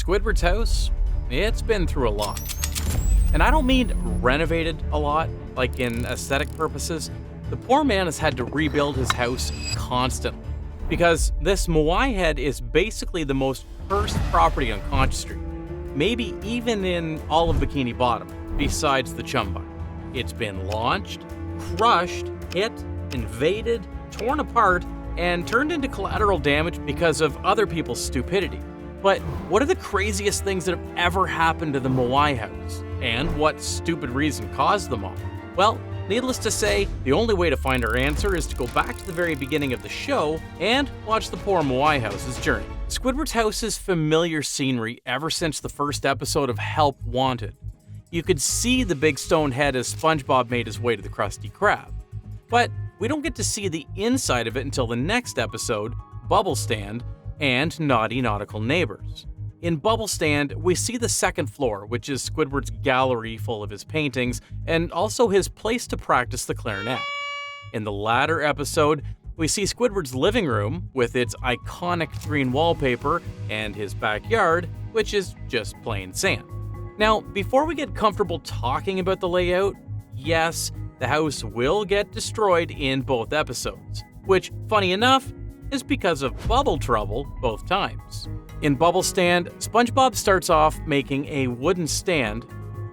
Squidward's house, it's been through a lot. And I don't mean renovated a lot, like in aesthetic purposes. The poor man has had to rebuild his house constantly, because this Moai head is basically the most cursed property on Conch Street, maybe even in all of Bikini Bottom, besides the Chumbine. It's been launched, crushed, hit, invaded, torn apart, and turned into collateral damage because of other people's stupidity. But what are the craziest things that have ever happened to the Moai house? And what stupid reason caused them all? Well, needless to say, the only way to find our answer is to go back to the very beginning of the show and watch the poor Moai house's journey. Squidward's house is familiar scenery ever since the first episode of Help Wanted. You could see the big stone head as SpongeBob made his way to the Krusty Krab. But we don't get to see the inside of it until the next episode, Bubble Stand, and Naughty Nautical Neighbors. In Bubble Stand, we see the second floor, which is Squidward's gallery full of his paintings, and also his place to practice the clarinet. In the latter episode, we see Squidward's living room, with its iconic green wallpaper, and his backyard, which is just plain sand. Now, before we get comfortable talking about the layout, yes, the house will get destroyed in both episodes, which, funny enough, is because of bubble trouble both times. In Bubble Stand, SpongeBob starts off making a wooden stand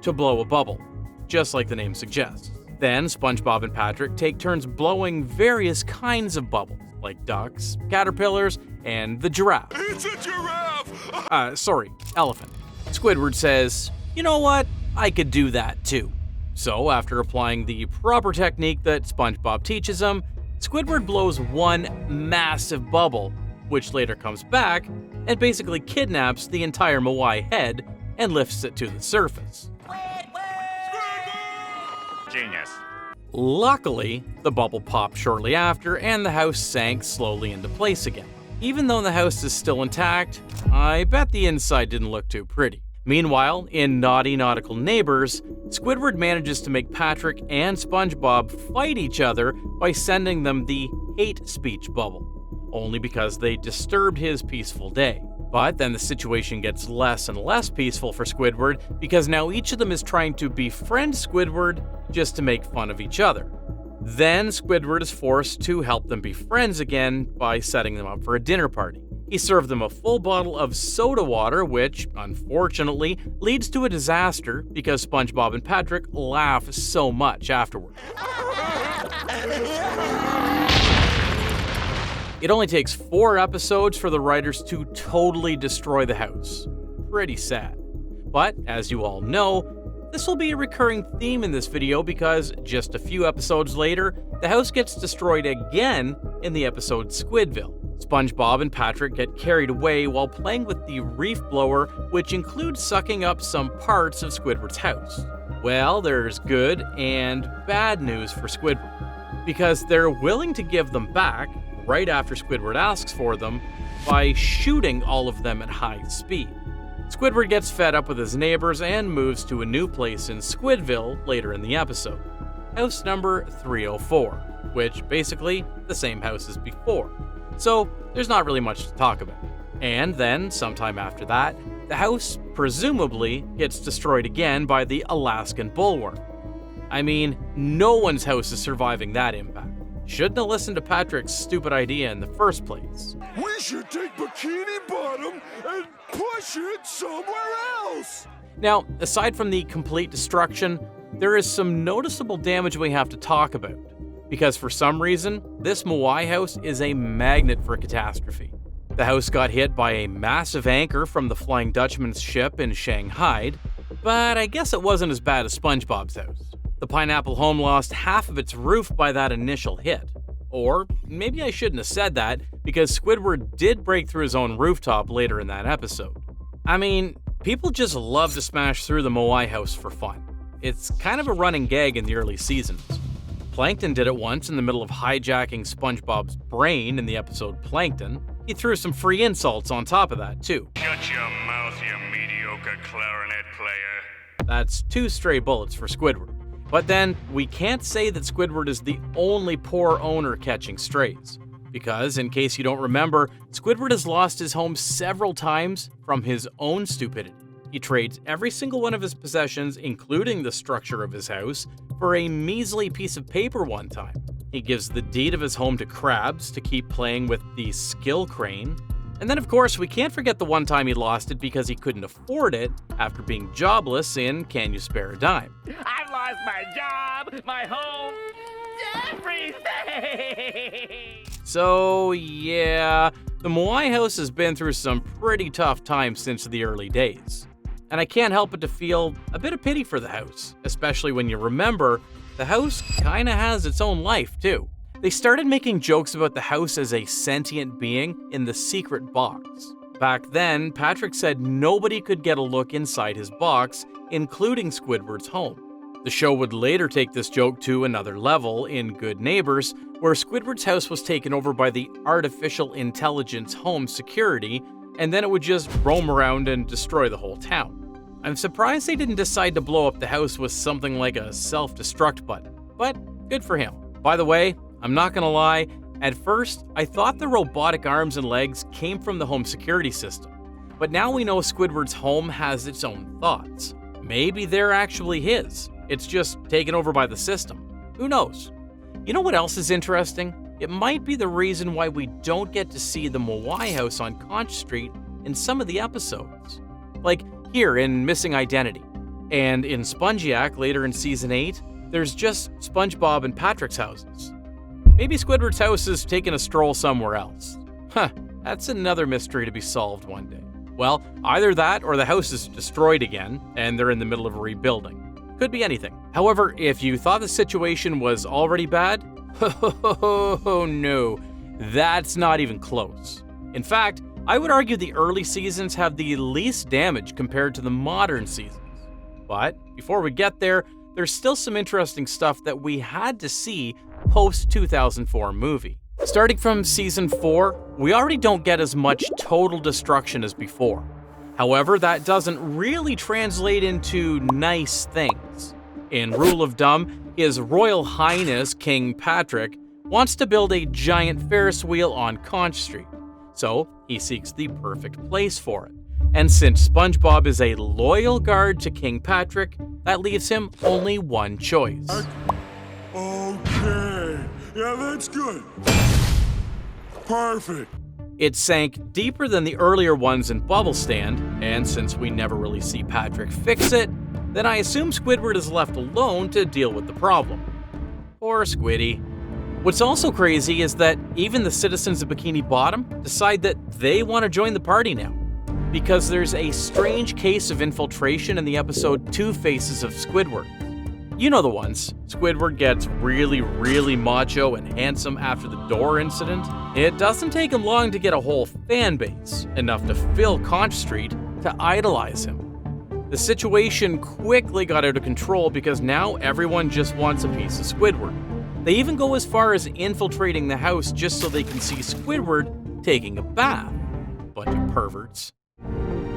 to blow a bubble, just like the name suggests. Then Spongebob and Patrick take turns blowing various kinds of bubbles, like ducks, caterpillars, and the giraffe. It's a giraffe! Sorry, elephant. Squidward says, "You know what? I could do that too." So after applying the proper technique that SpongeBob teaches him, Squidward blows one massive bubble, which later comes back and basically kidnaps the entire Moai head and lifts it to the surface. Genius. Luckily, the bubble popped shortly after and the house sank slowly into place again. Even though the house is still intact, I bet the inside didn't look too pretty. Meanwhile, in Naughty Nautical Neighbors, Squidward manages to make Patrick and SpongeBob fight each other by sending them the hate speech bubble, only because they disturbed his peaceful day. But then the situation gets less and less peaceful for Squidward because now each of them is trying to befriend Squidward just to make fun of each other. Then Squidward is forced to help them be friends again by setting them up for a dinner party. He served them a full bottle of soda water, which, unfortunately, leads to a disaster because SpongeBob and Patrick laugh so much afterward. It only takes 4 episodes for the writers to totally destroy the house. Pretty sad. But, as you all know, this will be a recurring theme in this video because just a few episodes later, the house gets destroyed again in the episode Squidville. SpongeBob and Patrick get carried away while playing with the reef blower, which includes sucking up some parts of Squidward's house. Well, there's good and bad news for Squidward, because they're willing to give them back right after Squidward asks for them by shooting all of them at high speed. Squidward gets fed up with his neighbors and moves to a new place in Squidville later in the episode, house number 304, which basically the same house as before. So there's not really much to talk about. And then, sometime after that, the house presumably gets destroyed again by the Alaskan bullworm. I mean, no one's house is surviving that impact. Shouldn't have listened to Patrick's stupid idea in the first place. We should take Bikini Bottom and push it somewhere else! Now, aside from the complete destruction, there is some noticeable damage we have to talk about. Because for some reason, this Moai house is a magnet for catastrophe. The house got hit by a massive anchor from the Flying Dutchman's ship in Shanghai, but I guess it wasn't as bad as SpongeBob's house. The Pineapple home lost half of its roof by that initial hit. Or maybe I shouldn't have said that, because Squidward did break through his own rooftop later in that episode. I mean, people just love to smash through the Moai house for fun. It's kind of a running gag in the early seasons. Plankton did it once in the middle of hijacking SpongeBob's brain in the episode Plankton. He threw some free insults on top of that, too. Shut your mouth, you mediocre clarinet player. That's 2 stray bullets for Squidward. But then, we can't say that Squidward is the only poor owner catching strays. Because, in case you don't remember, Squidward has lost his home several times from his own stupidity. He trades every single one of his possessions, including the structure of his house, for a measly piece of paper one time. He gives the deed of his home to Krabs to keep playing with the skill crane. And then, of course, we can't forget the one time he lost it because he couldn't afford it after being jobless in Can You Spare a Dime? I've lost my job, my home, everything! So, yeah, the Moai house has been through some pretty tough times since the early days. And I can't help but to feel a bit of pity for the house, especially when you remember the house kinda has its own life, too. They started making jokes about the house as a sentient being in the secret box. Back then, Patrick said nobody could get a look inside his box, including Squidward's home. The show would later take this joke to another level in Good Neighbors, where Squidward's house was taken over by the artificial intelligence home security, and then it would just roam around and destroy the whole town. I'm surprised they didn't decide to blow up the house with something like a self-destruct button, but good for him. By the way, I'm not gonna lie, at first I thought the robotic arms and legs came from the home security system, but now we know Squidward's home has its own thoughts. Maybe they're actually his. It's just taken over by the system. Who knows? You know what else is interesting? It might be the reason why we don't get to see the Moai house on Conch Street in some of the episodes. Like here in Missing Identity. And in Spongiac later in Season 8, there's just SpongeBob and Patrick's houses. Maybe Squidward's house is taking a stroll somewhere else. That's another mystery to be solved one day. Well, either that or the house is destroyed again, and they're in the middle of rebuilding. Could be anything. However, if you thought the situation was already bad, oh no, that's not even close. In fact, I would argue the early seasons have the least damage compared to the modern seasons. But before we get there, there's still some interesting stuff that we had to see post-2004 movie. Starting from Season 4, we already don't get as much total destruction as before. However, that doesn't really translate into nice things. In Rule of Dumb, His Royal Highness King Patrick wants to build a giant Ferris wheel on Conch Street, so he seeks the perfect place for it. And since SpongeBob is a loyal guard to King Patrick, that leaves him only one choice. Okay, yeah, that's good. Perfect. It sank deeper than the earlier ones in Bubble Stand, and since we never really see Patrick fix it, then I assume Squidward is left alone to deal with the problem. Poor Squiddy. What's also crazy is that even the citizens of Bikini Bottom decide that they want to join the party now, because there's a strange case of infiltration in the episode Two Faces of Squidward. You know the ones. Squidward gets really macho and handsome after the door incident. It doesn't take him long to get a whole fan base, enough to fill Conch Street to idolize him. The situation quickly got out of control because now everyone just wants a piece of Squidward. They even go as far as infiltrating the house just so they can see Squidward taking a bath. Bunch of perverts.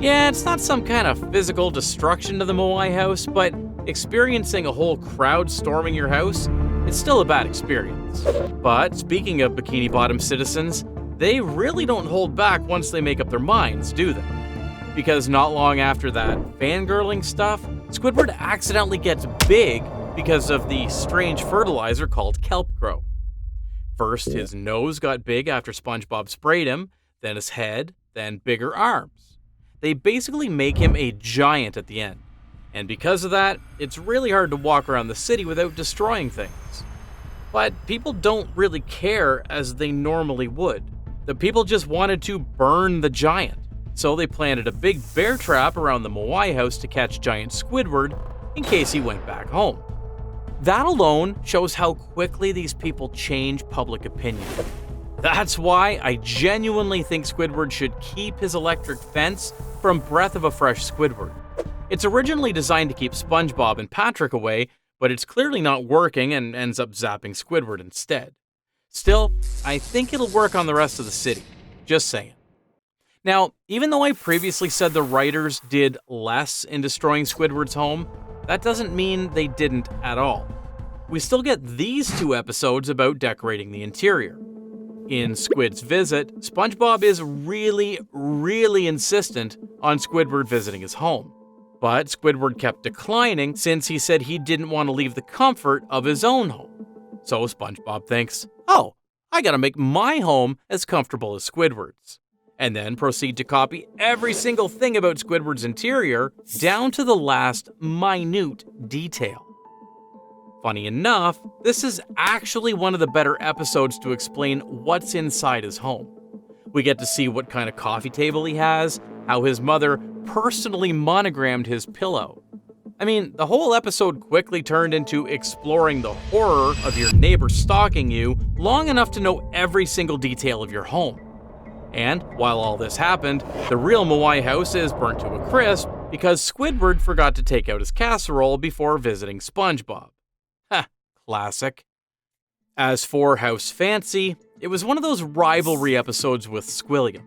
Yeah, it's not some kind of physical destruction to the Moai house, but experiencing a whole crowd storming your house, it's still a bad experience. But speaking of Bikini Bottom citizens, they really don't hold back once they make up their minds, do they? Because not long after that fangirling stuff, Squidward accidentally gets big because of the strange fertilizer called kelp grow. First, his nose got big after SpongeBob sprayed him, then his head, then bigger arms. They basically make him a giant at the end. And because of that, it's really hard to walk around the city without destroying things. But people don't really care as they normally would. The people just wanted to burn the giant. So they planted a big bear trap around the Moai house to catch giant Squidward in case he went back home. That alone shows how quickly these people change public opinion. That's why I genuinely think Squidward should keep his electric fence from Breath of a Fresh Squidward. It's originally designed to keep SpongeBob and Patrick away, but it's clearly not working and ends up zapping Squidward instead. Still, I think it'll work on the rest of the city. Just saying. Now, even though I previously said the writers did less in destroying Squidward's home, that doesn't mean they didn't at all. We still get these two episodes about decorating the interior. In Squid's visit, SpongeBob is really insistent on Squidward visiting his home. But Squidward kept declining since he said he didn't want to leave the comfort of his own home. So SpongeBob thinks, oh, I gotta make my home as comfortable as Squidward's. And then proceed to copy every single thing about Squidward's interior down to the last minute detail. Funny enough, this is actually one of the better episodes to explain what's inside his home. We get to see what kind of coffee table he has, how his mother personally monogrammed his pillow. I mean, the whole episode quickly turned into exploring the horror of your neighbor stalking you long enough to know every single detail of your home. And while all this happened, the real Moai house is burnt to a crisp because Squidward forgot to take out his casserole before visiting SpongeBob. Ha, classic. As for House Fancy, it was one of those rivalry episodes with Squilliam.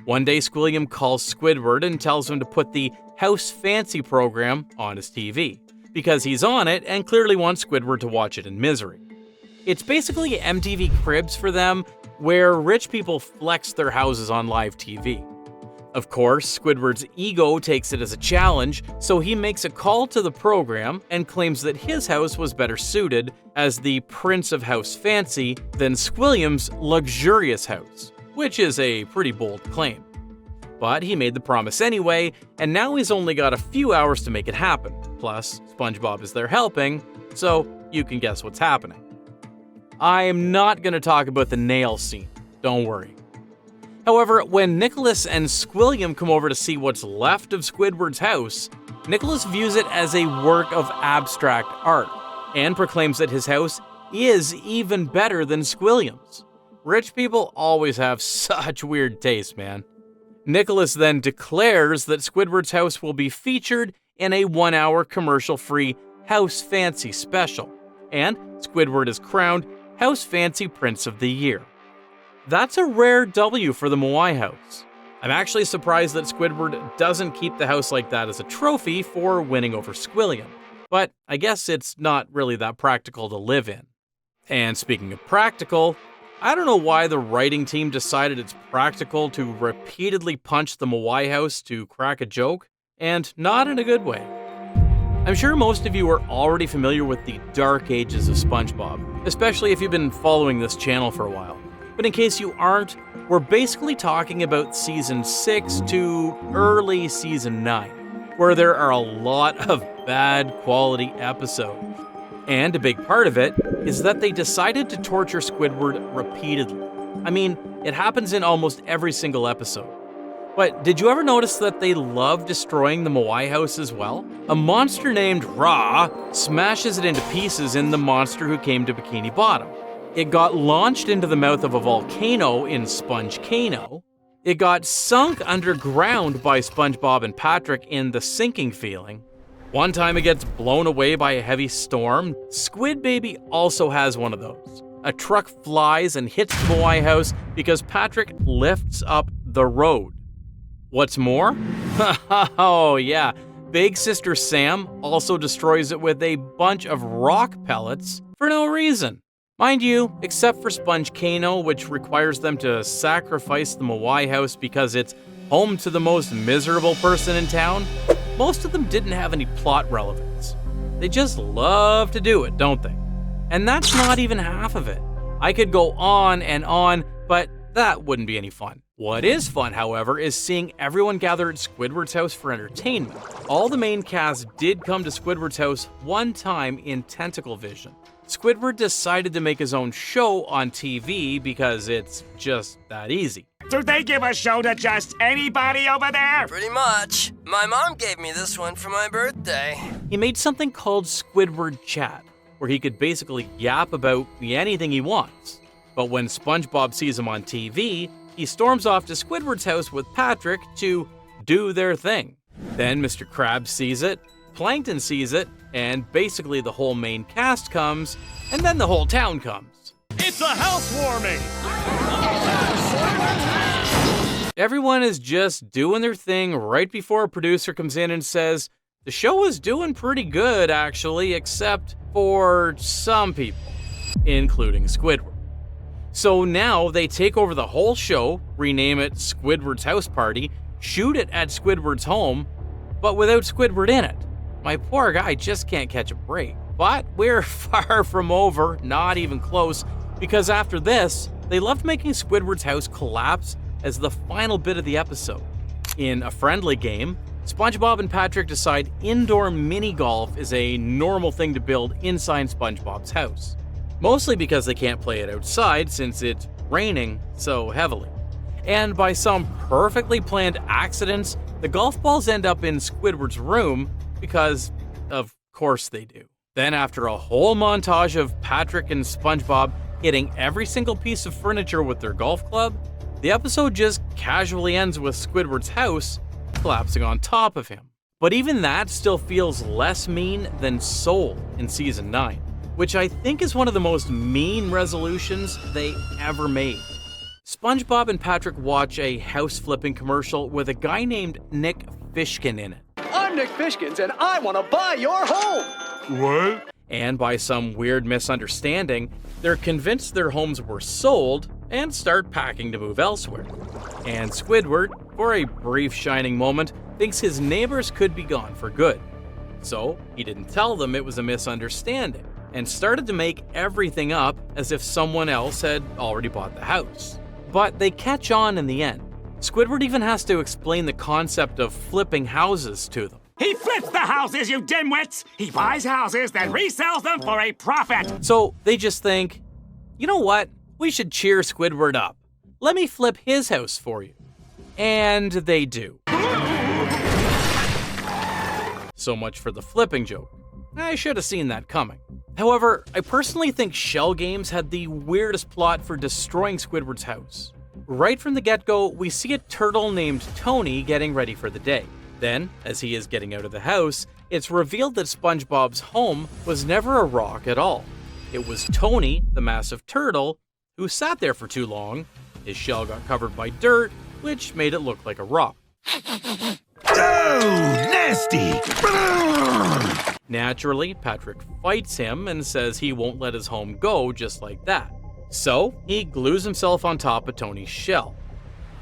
One day Squilliam calls Squidward and tells him to put the House Fancy program on his TV, because he's on it and clearly wants Squidward to watch it in misery. It's basically MTV Cribs for them, where rich people flex their houses on live TV. Of course, Squidward's ego takes it as a challenge, so he makes a call to the program and claims that his house was better suited as the Prince of House Fancy than Squilliam's luxurious house, which is a pretty bold claim. But he made the promise anyway, and now he's only got a few hours to make it happen. Plus, SpongeBob is there helping, so you can guess what's happening. I am not going to talk about the nail scene, don't worry. However, when Nicholas and Squilliam come over to see what's left of Squidward's house, Nicholas views it as a work of abstract art, and proclaims that his house is even better than Squilliam's. Rich people always have such weird taste, man. Nicholas then declares that Squidward's house will be featured in a 1-hour commercial-free House Fancy special, and Squidward is crowned House Fancy Prince of the Year. That's a rare W for the Moai house. I'm actually surprised that Squidward doesn't keep the house like that as a trophy for winning over Squilliam, but I guess it's not really that practical to live in. And speaking of practical, I don't know why the writing team decided it's practical to repeatedly punch the Moai house to crack a joke, and not in a good way. I'm sure most of you are already familiar with the dark ages of SpongeBob, especially if you've been following this channel for a while. But in case you aren't, we're basically talking about Season 6 to early Season 9, where there are a lot of bad quality episodes. And a big part of it is that they decided to torture Squidward repeatedly. I mean, it happens in almost every single episode. But did you ever notice that they love destroying the Moai house as well? A monster named Ra smashes it into pieces in The Monster Who Came to Bikini Bottom. It got launched into the mouth of a volcano in Spongecano. It got sunk underground by SpongeBob and Patrick in The Sinking Feeling. One time it gets blown away by a heavy storm. Squid Baby also has one of those. A truck flies and hits the Moai house because Patrick lifts up the road. What's more? Oh yeah, Big Sister Sam also destroys it with a bunch of rock pellets for no reason. Mind you, except for Spongecano, which requires them to sacrifice the Moai house because it's home to the most miserable person in town, most of them didn't have any plot relevance. They just love to do it, don't they? And that's not even half of it. I could go on, but that wouldn't be any fun. What is fun, however, is seeing everyone gather at Squidward's house for entertainment. All the main cast did come to Squidward's house one time in Tentacle Vision. Squidward decided to make his own show on TV because it's just that easy. Do they give a show to just anybody over there? Pretty much. My mom gave me this one for my birthday. He made something called Squidward Chat, where he could basically yap about anything he wants. But when SpongeBob sees him on TV, he storms off to Squidward's house with Patrick to do their thing. Then Mr. Krabs sees it, Plankton sees it, and basically the whole main cast comes, and then the whole town comes. It's a housewarming! Everyone is just doing their thing right before a producer comes in and says, the show is doing pretty good actually, except for some people, including Squidward. So now they take over the whole show, rename it Squidward's House Party, shoot it at Squidward's home, but without Squidward in it. My poor guy just can't catch a break. But we're far from over, not even close, because after this, they loved making Squidward's house collapse as the final bit of the episode. In a friendly game, SpongeBob and Patrick decide indoor mini golf is a normal thing to build inside SpongeBob's house. Mostly because they can't play it outside since it's raining so heavily. And by some perfectly planned accidents, the golf balls end up in Squidward's room because, of course they do. Then after a whole montage of Patrick and SpongeBob hitting every single piece of furniture with their golf club, the episode just casually ends with Squidward's house collapsing on top of him. But even that still feels less mean than Soul in Season 9, which I think is one of the most mean resolutions they ever made. SpongeBob and Patrick watch a house-flipping commercial with a guy named Nick Fishkin in it. I'm Nick Fishkins, and I want to buy your home! What? And by some weird misunderstanding, they're convinced their homes were sold and start packing to move elsewhere. And Squidward, for a brief shining moment, thinks his neighbors could be gone for good. So he didn't tell them it was a misunderstanding and started to make everything up as if someone else had already bought the house. But they catch on in the end. Squidward even has to explain the concept of flipping houses to them. He flips the houses, you dimwits! He buys houses, then resells them for a profit! So they just think, you know what? We should cheer Squidward up. Let me flip his house for you. And they do. So much for the flipping joke. I should have seen that coming. However, I personally think Shell Games had the weirdest plot for destroying Squidward's house. Right from the get-go, we see a turtle named Tony getting ready for the day. Then, as he is getting out of the house, it's revealed that SpongeBob's home was never a rock at all. It was Tony, the massive turtle, who sat there for too long. His shell got covered by dirt, which made it look like a rock. Oh, nasty! Naturally, Patrick fights him and says he won't let his home go just like that. So, he glues himself on top of Tony's shell.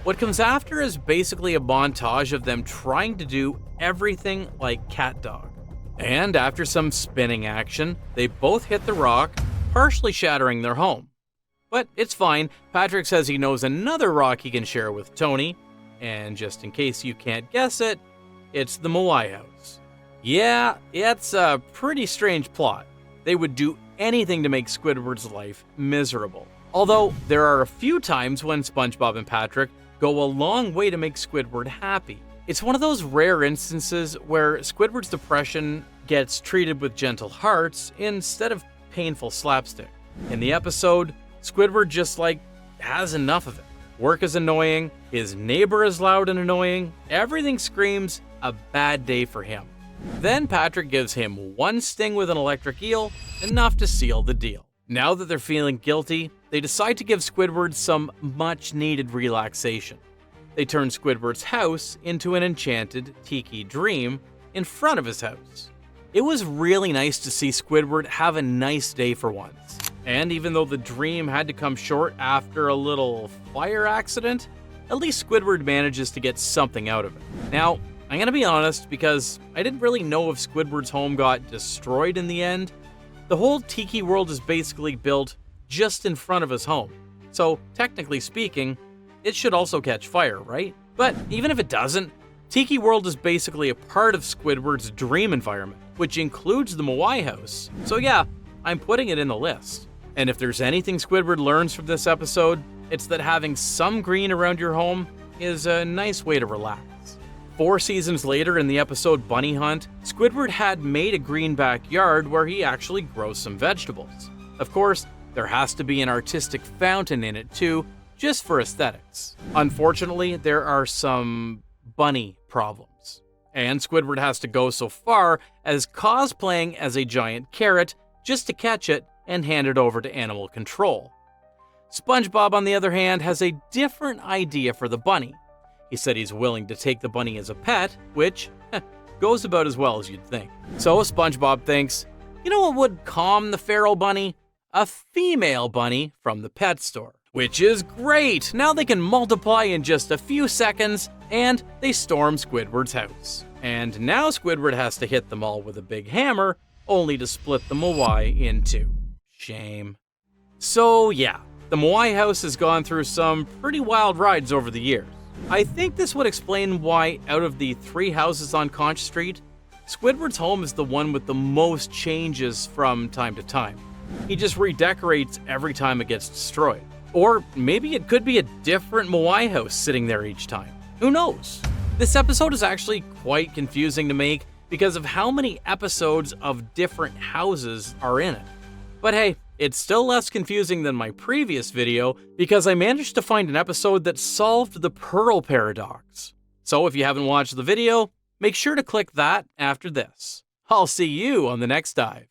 What comes after is basically a montage of them trying to do everything like Cat Dog. And after some spinning action, they both hit the rock, partially shattering their home. But it's fine, Patrick says he knows another rock he can share with Tony, and just in case you can't guess it, it's the Moai house. Yeah, it's a pretty strange plot. They would do anything to make Squidward's life miserable. Although, there are a few times when SpongeBob and Patrick go a long way to make Squidward happy. It's one of those rare instances where Squidward's depression gets treated with gentle hearts instead of painful slapstick. In the episode, Squidward just has enough of it. Work is annoying, his neighbor is loud and annoying, everything screams a bad day for him. Then Patrick gives him one sting with an electric eel, enough to seal the deal. Now that they're feeling guilty, they decide to give Squidward some much-needed relaxation. They turn Squidward's house into an enchanted tiki dream in front of his house. It was really nice to see Squidward have a nice day for once. And even though the dream had to come short after a little fire accident, at least Squidward manages to get something out of it. Now, I'm gonna be honest, because I didn't really know if Squidward's home got destroyed in the end. The whole tiki world is basically built just in front of his home. So, technically speaking, it should also catch fire, right? But even if it doesn't, Tiki World is basically a part of Squidward's dream environment, which includes the Moai house. So yeah, I'm putting it in the list. And if there's anything Squidward learns from this episode, it's that having some green around your home is a nice way to relax. 4 seasons later in the episode Bunny Hunt, Squidward had made a green backyard where he actually grows some vegetables. Of course, there has to be an artistic fountain in it too, just for aesthetics. Unfortunately, there are some bunny problems. And Squidward has to go so far as cosplaying as a giant carrot just to catch it and hand it over to animal control. SpongeBob, on the other hand, has a different idea for the bunny. He said he's willing to take the bunny as a pet, which goes about as well as you'd think. So SpongeBob thinks, you know what would calm the feral bunny? A female bunny from the pet store. Which is great! Now they can multiply in just a few seconds, and they storm Squidward's house. And now Squidward has to hit them all with a big hammer, only to split the Moai in two. Shame. So yeah, the Moai house has gone through some pretty wild rides over the years. I think this would explain why, out of the 3 houses on Conch Street, Squidward's home is the one with the most changes from time to time. He just redecorates every time it gets destroyed. Or maybe it could be a different Moai house sitting there each time. Who knows? This episode is actually quite confusing to make because of how many episodes of different houses are in it. But hey, it's still less confusing than my previous video because I managed to find an episode that solved the Pearl paradox. So if you haven't watched the video, make sure to click that after this. I'll see you on the next dive.